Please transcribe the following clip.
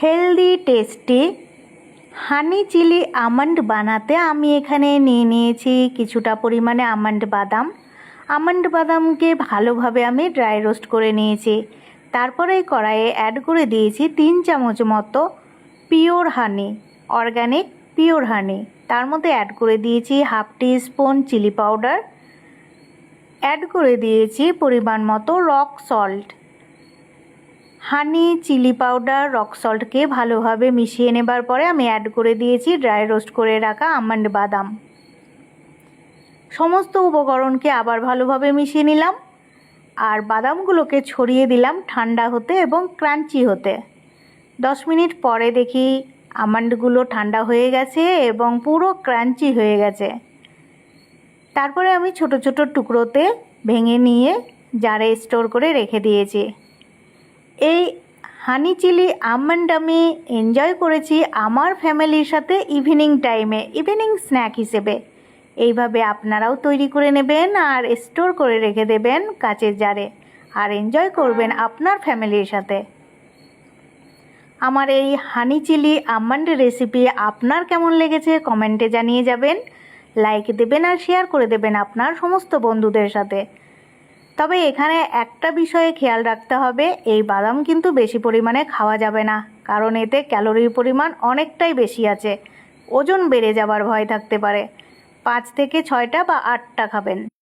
Healthy tasty honey chilli almond বানাতে আমি এখানে নিয়ে নিয়েছি কিছুটা পরিমাণে আমন্ড বাদামকে ভালোভাবে আমি ড্রাই রোস্ট করে নিয়েছি। তারপরে কড়াইয়ে অ্যাড করে দিয়েছি 3 চামচ মতো pure honey, organic pure honey. তার মধ্যে অ্যাড করে দিয়েছি half teaspoon chilli powder, add করে দিয়েছি পরিমাণ মতো rock salt. Honey, chilli powder, rock সল্টকে ভালোভাবে মিশিয়ে নেবার পরে আমি অ্যাড করে দিয়েছি ড্রাই রোস্ট করে রাখা আমন্ড বাদাম। সমস্ত উপকরণকে আবার ভালোভাবে মিশিয়ে নিলাম আর বাদামগুলোকে ছড়িয়ে দিলাম ঠান্ডা হতে এবং ক্রাঞ্চি হতে। 10 মিনিট পরে দেখি আমন্ডগুলো ঠান্ডা হয়ে গেছে এবং পুরো ক্রাঞ্চি হয়ে গেছে। তারপরে আমি ছোট ছোট টুকরোতে ভেঙে নিয়ে জারে স্টোর করে রেখে দিয়েছি। এই হানি চিলি আমন্ড আমি এনজয় করেছি আমার ফ্যামিলির সাথে ইভিনিং টাইমে, ইভিনিং স্ন্যাক হিসেবে। এইভাবে আপনারাও তৈরি করে নেবেন আর স্টোর করে রেখে দেবেন কাচের জারে আর এনজয় করবেন আপনার ফ্যামিলির সাথে। আমার এই হানি চিলি আমন্ড রেসিপি আপনার কেমন লেগেছে কমেন্টে জানিয়ে যাবেন, লাইক দেবেন আর শেয়ার করে দেবেন আপনার সমস্ত বন্ধুদের সাথে। তবে এখানে একটা বিষয়ে খেয়াল রাখতে হবে, এই বাদাম কিন্তু বেশি পরিমাণে খাওয়া যাবে না, কারণ এতে ক্যালোরির পরিমাণ অনেকটাই বেশি আছে, ওজন বেড়ে যাবার ভয় থাকতে পারে। 5 থেকে 6টা বা 8টা খাবেন।